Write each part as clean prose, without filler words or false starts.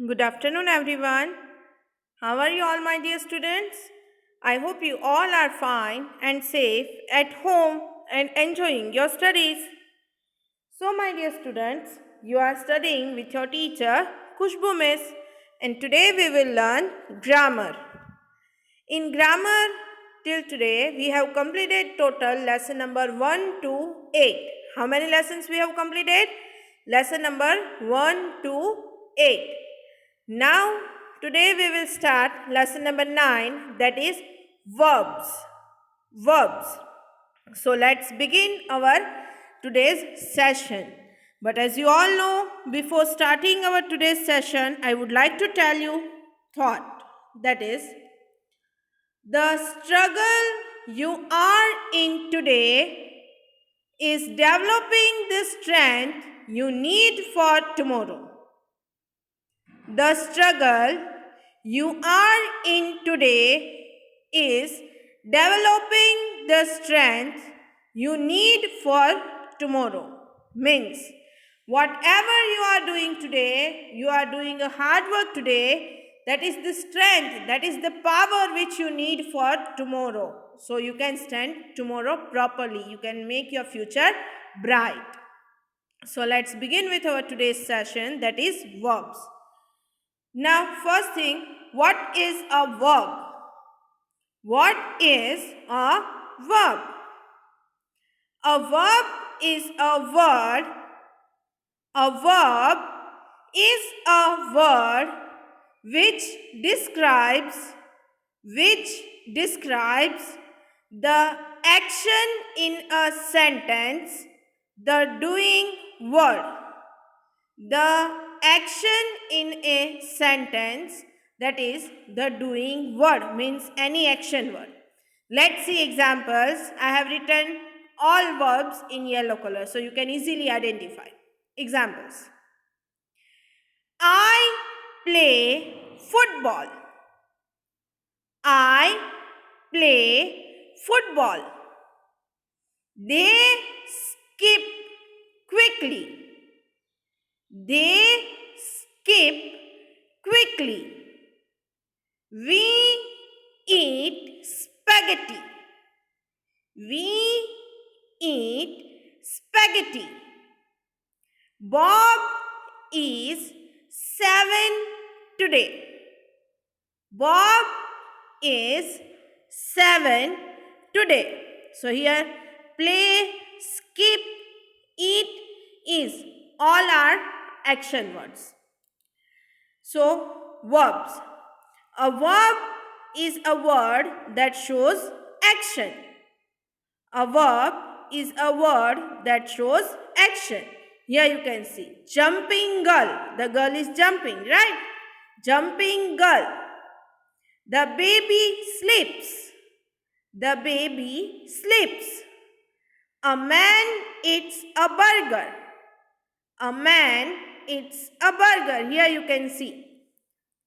Good afternoon, everyone. How are you all, my dear students? I hope you all are fine and safe at home and enjoying your studies. So, my dear students, you are studying with your teacher, Kushbu Miss, and today we will learn grammar. In grammar, till today, we have completed total lesson number 1 to 8. How many lessons we have completed? Lesson number 1 to 8. Now, today we will start lesson number 9, that is verbs. Verbs. So, let's begin our today's session. But as you all know, before starting our today's session, I would like to tell you thought, that is the struggle you are in today is developing the strength you need for tomorrow. The struggle you are in today is developing the strength you need for tomorrow. Means, whatever you are doing today, you are doing a hard work today, that is the strength, that is the power which you need for tomorrow. So you can stand tomorrow properly. You can make your future bright. So let's begin with our today's session, that is verbs. Now, first thing, what is a verb? What is a verb? A verb is a word. A verb is a word which describes the action in a sentence, the doing word. The action in a sentence, that is the doing word, means any action word. Let's see examples. I have written all verbs in yellow color so you can easily identify. Examples. I play football. I play football. They skip quickly. They skip quickly. We eat spaghetti. We eat spaghetti. Bob is 7 today. Bob is 7 today. So here play, skip, eat is all are action words. So verbs. A verb is a word that shows action. A verb is a word that shows action. Here you can see jumping girl. The girl is jumping, right? Jumping girl. The baby sleeps. The baby sleeps. A man eats a burger. A man eats a burger. Here you can see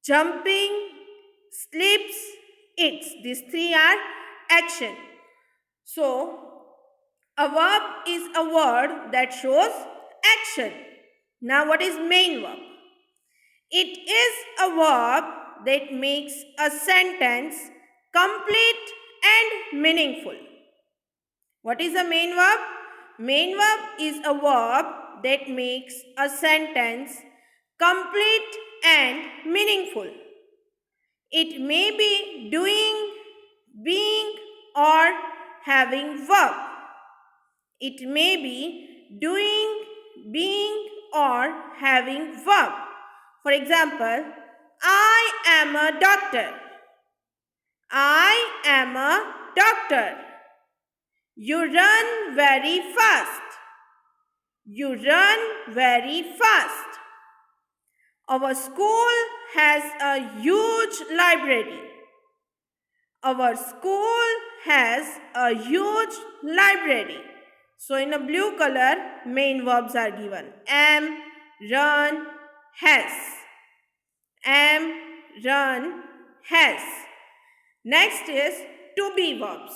jumping, sleeps, eats. These three are action. So, a verb is a word that shows action. Now, what is main verb? It is a verb that makes a sentence complete and meaningful. What is a main verb? Main verb is a verb that makes a sentence complete and meaningful. It may be doing, being, or having verb. It may be doing, being, or having verb. For example, I am a doctor. I am a doctor. You run very fast. You run very fast. Our school has a huge library. Our school has a huge library. So in a blue color, main verbs are given. Am, run, has. Am, run, has. Next is to be verbs.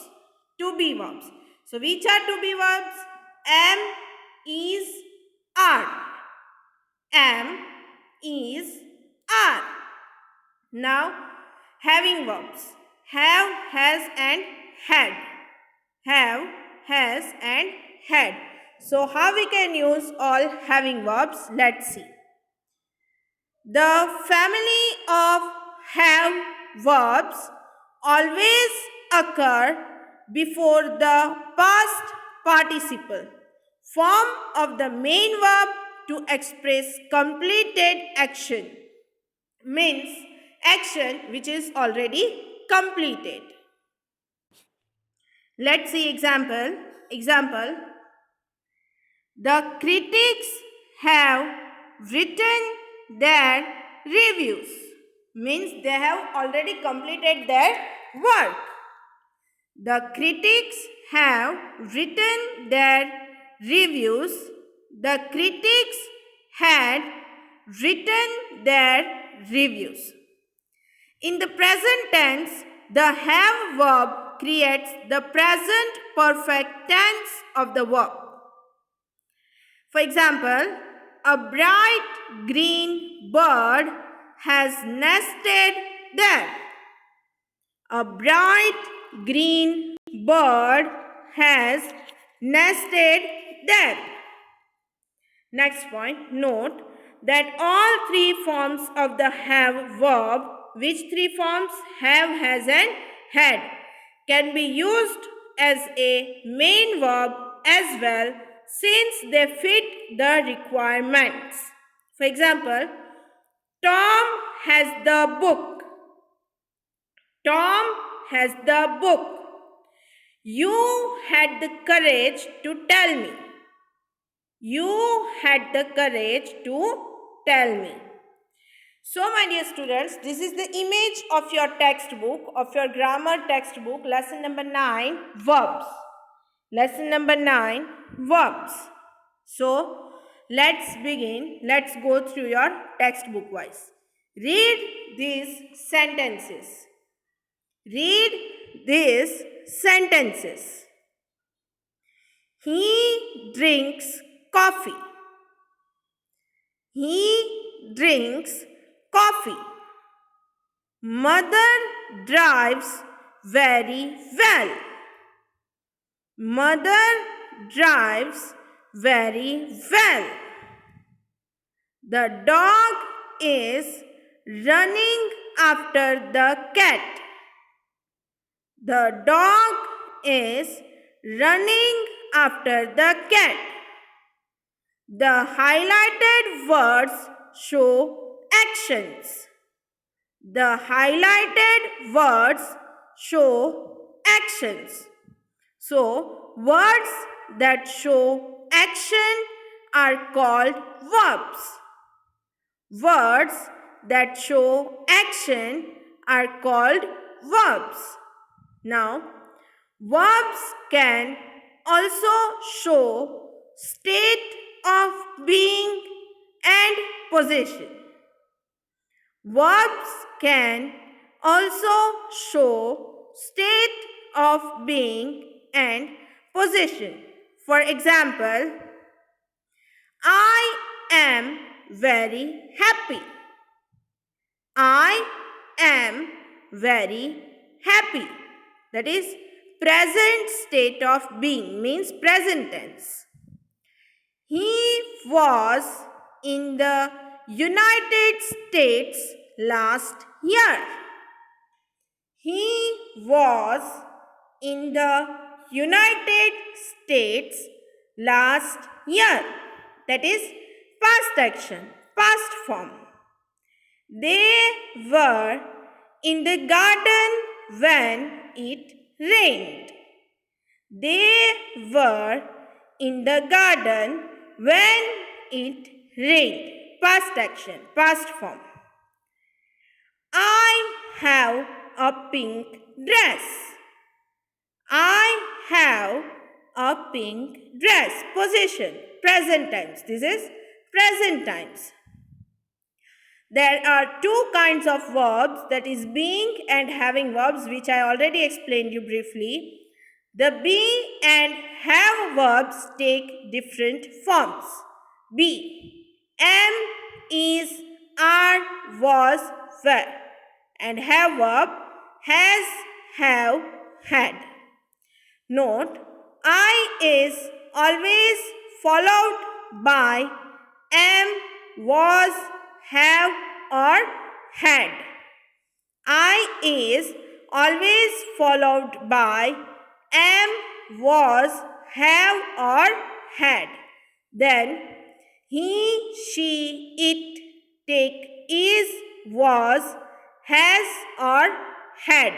To be verbs. So which are to be verbs? Am, is, are. Am, is, are. Now, having verbs. Have, has and had. Have, has and had. So, how we can use all having verbs? Let's see. The family of have verbs always occur before the past participle form of the main verb to express completed action, means action which is already completed. Let's see example. The critics have written their reviews, means they have already completed their work. The critics have written their reviews. The critics had written their reviews. In the present tense, the have verb creates the present perfect tense of the verb. For example, a bright green bird has nested there. A bright green bird has nested there. Next point, note that all three forms of the have verb, which three forms? Have, has and had, can be used as a main verb as well, since they fit the requirements. For example, Tom has the book. Tom has the book. You had the courage to tell me. You had the courage to tell me. So, my dear students, this is the image of your textbook, of your grammar textbook, lesson number 9, verbs. Lesson number 9, verbs. So, let's begin. Let's go through your textbook wise. Read these sentences. Read these sentences. He drinks coffee. He drinks coffee. Mother drives very well. Mother drives very well. The dog is running after the cat. The dog is running after the cat. The highlighted words show actions. The highlighted words show actions. So, words that show action are called verbs. Words that show action are called verbs. Now, verbs can also show state of being and position. Verbs can also show state of being and position. For example, I am very happy. I am very happy. That is present state of being, means present tense. He was in the United States last year. He was in the United States last year. That is past action, past form. They were in the garden when it rained. They were in the garden when it rained. Past action, past form. I have a pink dress. I have a pink dress. Position, present times. This is present times. There are two kinds of verbs, that is being and having verbs, which I already explained you briefly. The being and have verbs take different forms. Be, am, is, are, was, were. and have verb has, have, had. Note, I is always followed by am, was, have or had. I is always followed by am, was, have or had. Then he, she, it, take, is, was, has or had.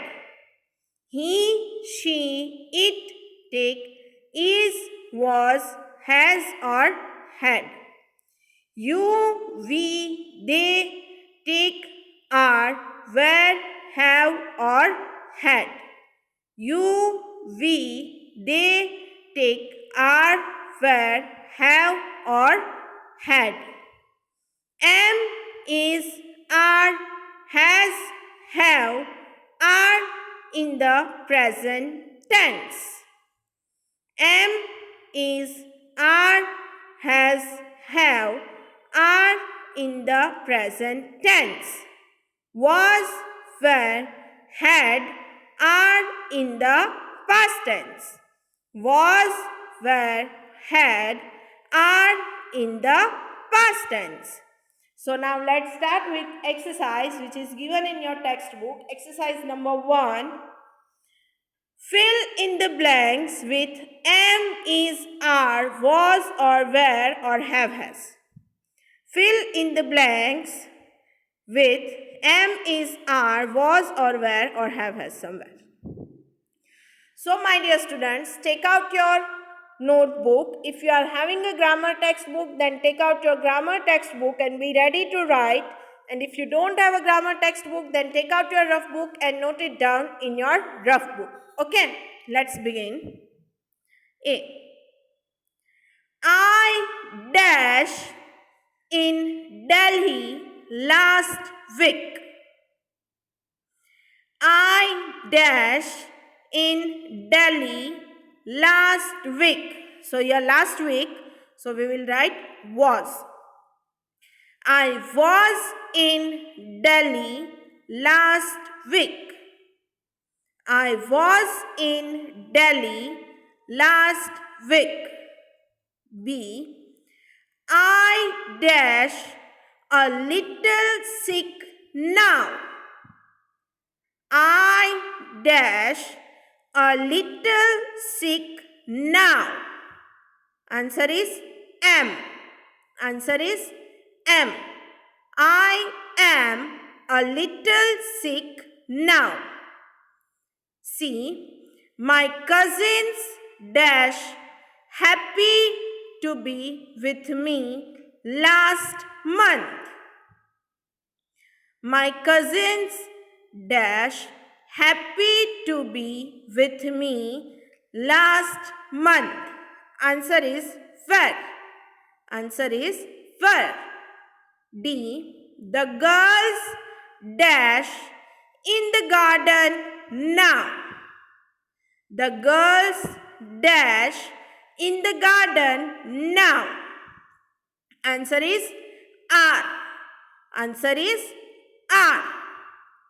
He, she, it, take, is, was, has or had. You, we, they, take, are, were, have or had. You, we, they, take, are, were, have or had. Am, is, are, has, have, are in the present tense. Am, is, are, has, have, are in the present tense. Was, were, had, are in the past tense. Was, were, had, are in the past tense. So now let's start with exercise which is given in your textbook. Exercise number 1. Fill in the blanks with am, is, are, was or were or have, has. Fill in the blanks with am, is, are, was or were or have, has somewhere. So my dear students, take out your notebook. If you are having a grammar textbook, then take out your grammar textbook and be ready to write. And if you don't have a grammar textbook, then take out your rough book and note it down in your rough book. Okay, let's begin. A. I dash in Delhi last week. I dash in Delhi last week. So your last week, so we will write was. I was in Delhi last week. I was in Delhi last week. B. I dash a little sick now. I dash a little sick now. Answer is am. Answer is am. I am a little sick now. C. My cousins dash happy to be with me last month. My cousins dash happy to be with me last month. Answer is were. Answer is were. D. The girls dash in the garden now. The girls dash in the garden now. Answer is are. Answer is are.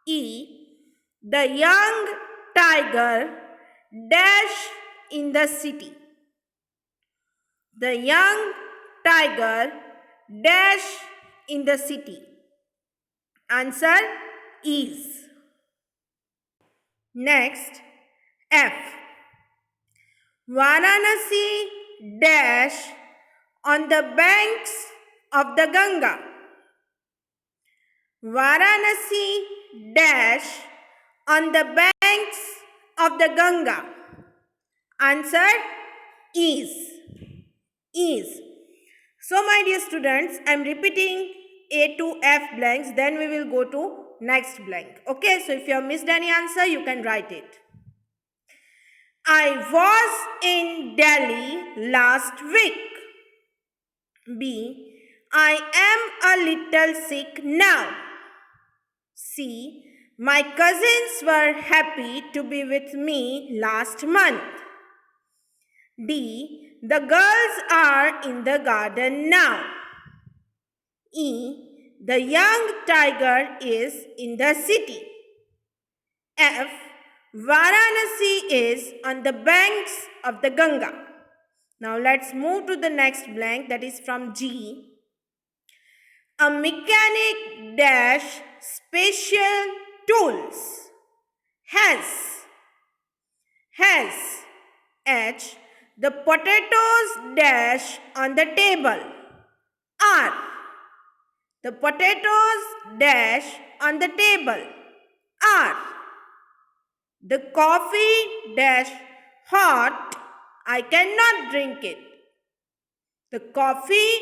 E. The young tiger dash in the city. The young tiger dash in the city. Answer is. Next, F. Varanasi dash on the banks of the Ganga. Varanasi dash on the banks of the Ganga. Answer is. Is. So my dear students, I am repeating A to F blanks, then we will go to next blank. Okay, so if you have missed any answer, you can write it. I was in Delhi last week. B. I am a little sick now. C. My cousins were happy to be with me last month. D. The girls are in the garden now. E. The young tiger is in the city. F. Varanasi is on the banks of the Ganga. Now let's move to the next blank, that is from G. A mechanic dash special tools has H. The potatoes dash on the table are the potatoes dash on the table are the coffee dash hot, I cannot drink it. The coffee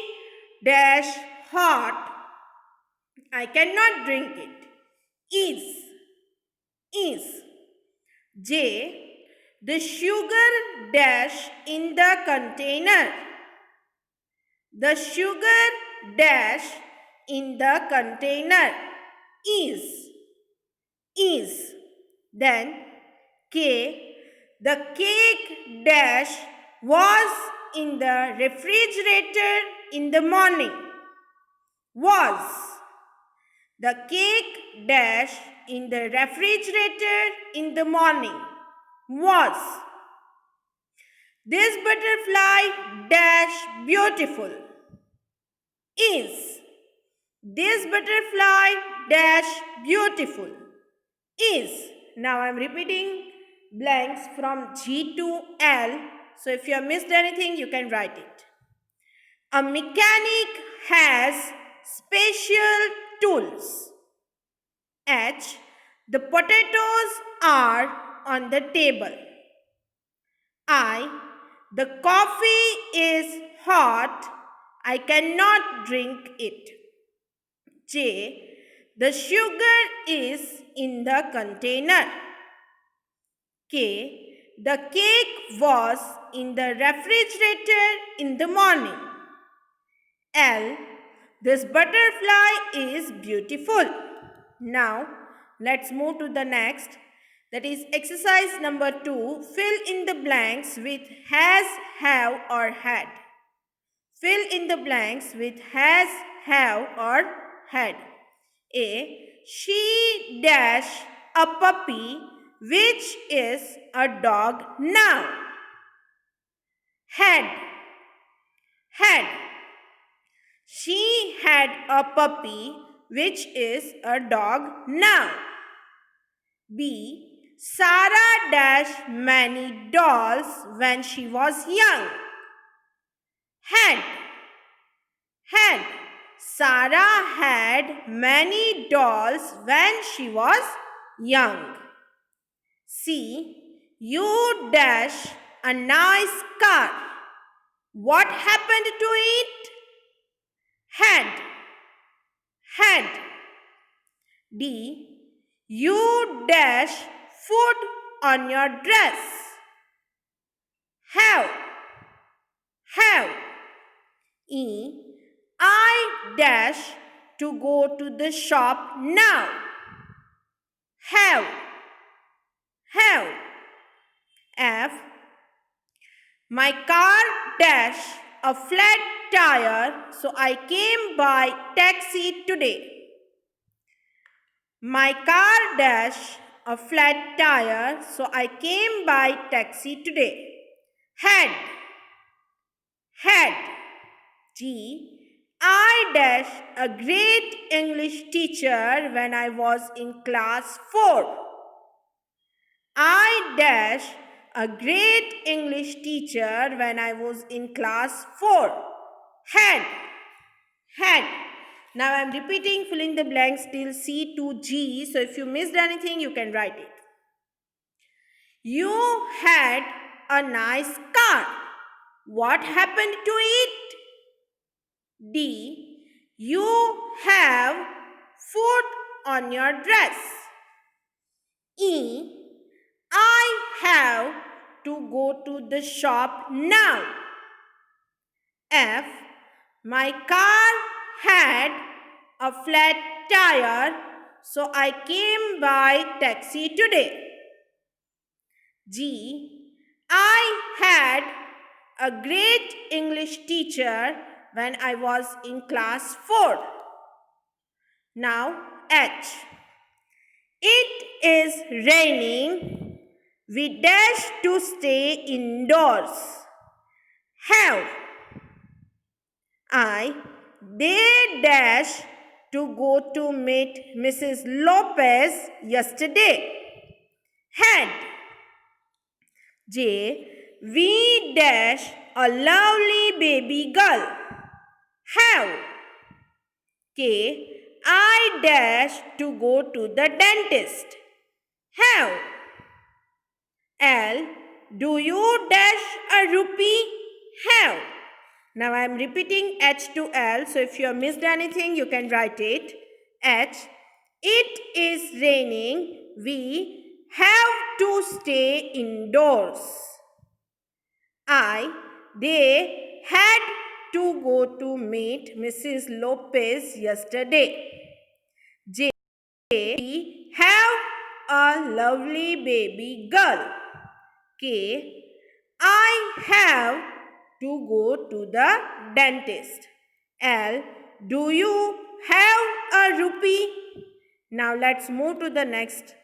dash hot, I cannot drink it. Is J. The sugar dash in the container. The sugar dash in the container is. Then K. The cake dash was in the refrigerator in the morning. Was. The cake dash in the refrigerator in the morning. Was. This butterfly dash beautiful. Is. This butterfly dash beautiful. Is. Now I am repeating blanks from G to L. So if you have missed anything, you can write it. A mechanic has special tools. H. The potatoes are on the table. I. The coffee is hot, I cannot drink it. J. The sugar is in the container. K. The cake was in the refrigerator in the morning. L. This butterfly is beautiful. Now, let's move to the next. That is exercise number 2. Fill in the blanks with has, have or had. Fill in the blanks with has, have or had. A. She dash a puppy which is a dog now. Had. She had a puppy which is a dog now. B. Sarah dashed many dolls when she was young. Had. Sarah had many dolls when she was young. C. You dash a nice car. What happened to it? Had. D. You dash food on your dress. Have. E. I dash to go to the shop now. Have. F. My car dash a flat tire, so I came by taxi today. My car dash a flat tire, so I came by taxi today. Had. G. I dash a great English teacher when I was in class 4. I dash a great English teacher when I was in class 4. Had. Now I am repeating, filling the blanks till C to G. So if you missed anything, you can write it. You had a nice car. What happened to it? D. You have food on your dress. E. I have to go to the shop now. F. My car had a flat tire, so I came by taxi today. G. I had a great English teacher when I was in class 4. Now H. It is raining, we dash to stay indoors. Have. They dash to go to meet Mrs. Lopez yesterday. Had. We dash a lovely baby girl. Have. I dash to go to the dentist. Have. Do you dash a rupee? Have. Now I am repeating H to L. So if you have missed anything, you can write it. H. It is raining. We have to stay indoors. They had to go to meet Mrs. Lopez yesterday. We have a lovely baby girl. I have to go to the dentist. Do you have a rupee? Now let's move to the next.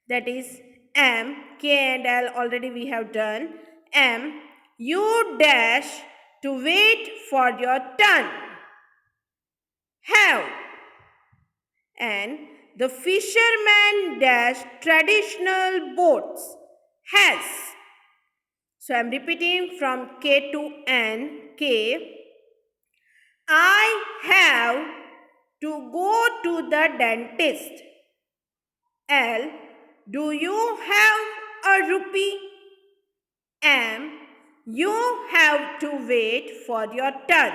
That is M. K and L already we have done. M. You dash to wait for your turn. Have. And the fisherman dash traditional boats. Has. So I am repeating from K to N. K. I have to go to the dentist. L. Do you have a rupee? M. You have to wait for your turn.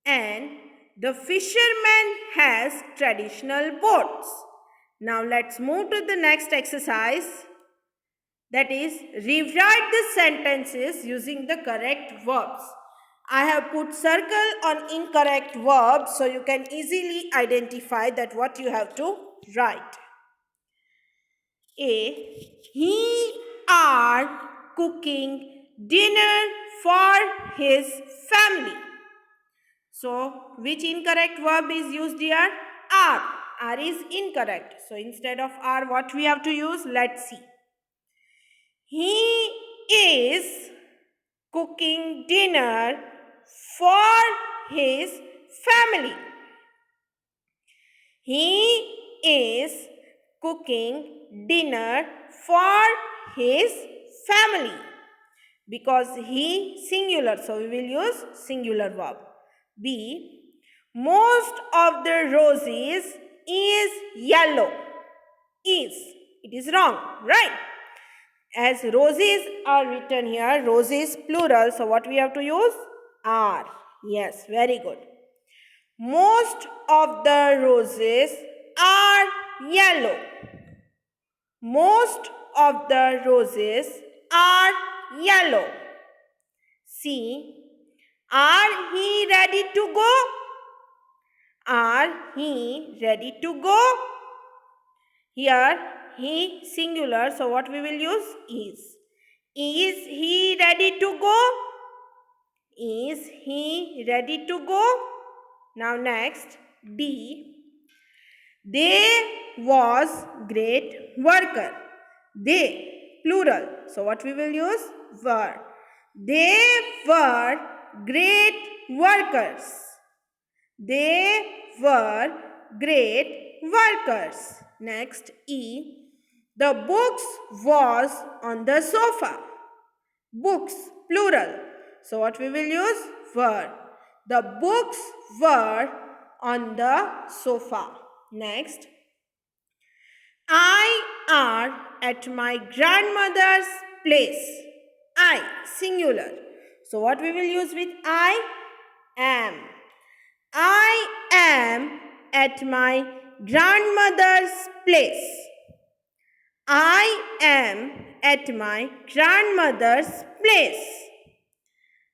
And the fisherman has traditional boats. Now let's move to the next exercise. That is, rewrite the sentences using the correct verbs. I have put circle on incorrect verbs so you can easily identify that what you have to write. A. He are cooking dinner for his family. So, which incorrect verb is used here? Are. Are is incorrect. So, instead of are, what we have to use? Let's see. He is cooking dinner for his family. He is cooking dinner for his family. Because he singular, so we will use singular verb. B. Most of the roses is yellow. Is. It is wrong, right? As roses are written here, roses plural, so what we have to use? Are. Yes, very good. Most of the roses are yellow. Most of the roses are yellow. C. Are he ready to go? Are he ready to go? Here, he singular, so what we will use? Is. Is he ready to go? Is he ready to go? Now next, D. They was great worker. They, plural. So what we will use? Were. They were great workers. They were great workers. Next, E. The books was on the sofa. Books, plural. So what we will use? Were. The books were on the sofa. Next, I are at my grandmother's place. I, singular. So what we will use with I? Am. I am at my grandmother's place. I am at my grandmother's place.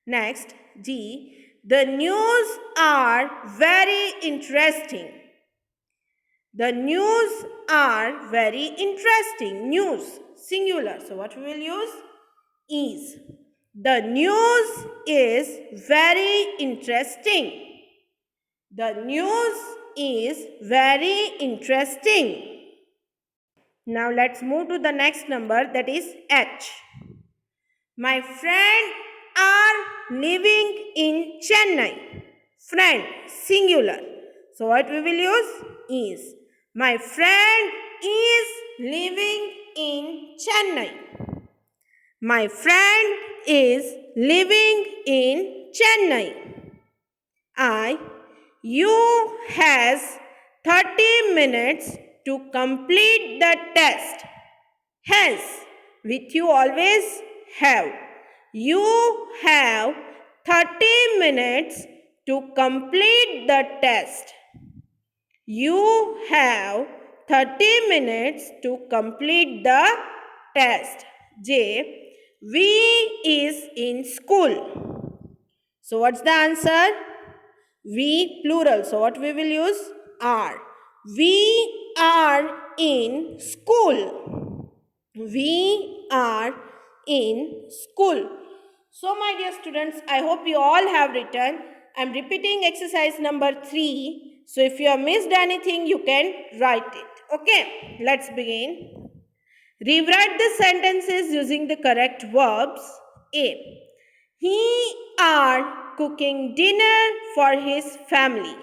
Next, G. The news are very interesting. The news are very interesting. News, singular. So what we will use? Is. The news is very interesting. The news is very interesting. Now let's move to the next number, that is H. My friend are living in Chennai. Friend, singular. So what we will use is. My friend is living in Chennai. My friend is living in Chennai. You has 30 minutes to complete the test. Has, with you always have. You have 30 minutes to complete the test. You have 30 minutes to complete the test. J. We is in school. So what's the answer? We plural. So what we will use? Are. We are in school. We are in school. So my dear students, I hope you all have written. I am repeating exercise number 3. So if you have missed anything, you can write it. Okay, let's begin. Rewrite the sentences using the correct verbs. A. He are cooking dinner for his family.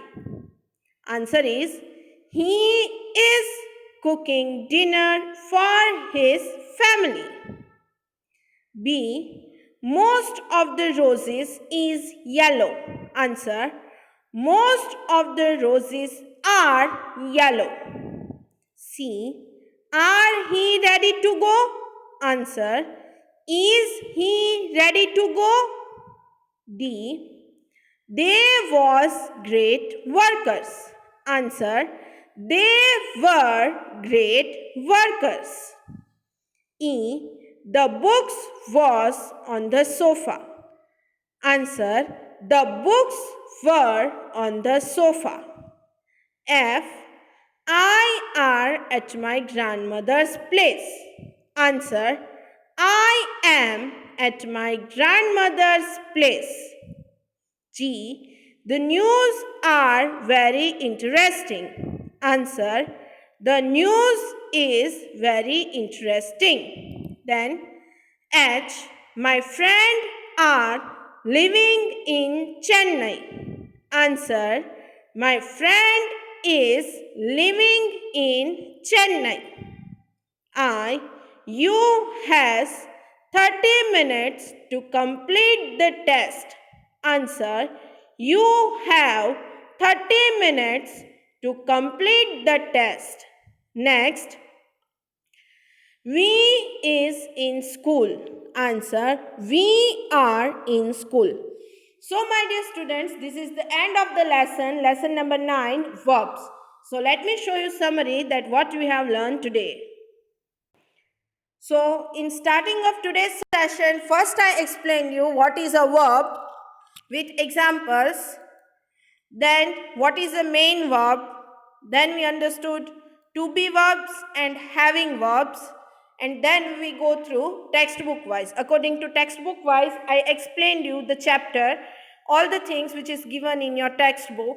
Answer is, he is cooking dinner for his family. B. Most of the roses is yellow. Answer, most of the roses are yellow. C. Are he ready to go? Answer, is he ready to go? D. They was great workers. Answer, they were great workers. E. The books was on the sofa. Answer, the books were on the sofa. F. I are at my grandmother's place. Answer, I am at my grandmother's place. G. The news are very interesting. Answer, the news is very interesting. Then H. My friend are living in Chennai. Answer, my friend is living in Chennai. You has 30 minutes to complete the test. Answer, you have 30 minutes to complete the test. Next, we is in school. Answer, we are in school. So my dear students, this is the end of the lesson number 9, verbs. So let me show you summary that what we have learned today. So in starting of today's session, first I explained you what is a verb with examples. Then what is the main verb? Then we understood to be verbs and having verbs. And then we go through textbook wise. According to textbook wise, I explained you the chapter, all the things which is given in your textbook.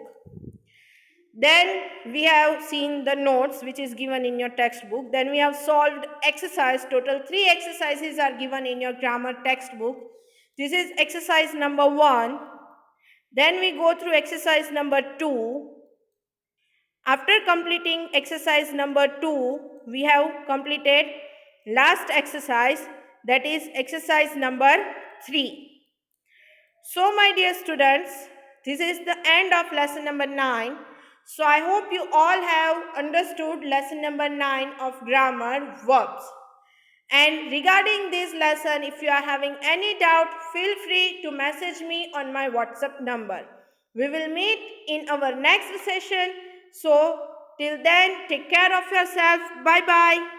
Then we have seen the notes which is given in your textbook. Then we have solved exercise. Total 3 exercises are given in your grammar textbook. This is exercise number 1. Then we go through exercise number 2. After completing exercise number 2, we have completed last exercise, that is exercise number 3. So my dear students, this is the end of lesson number 9. So I hope you all have understood lesson number 9 of grammar verbs. And regarding this lesson, if you are having any doubt, feel free to message me on my WhatsApp number. We will meet in our next session. So till then, take care of yourself. Bye bye.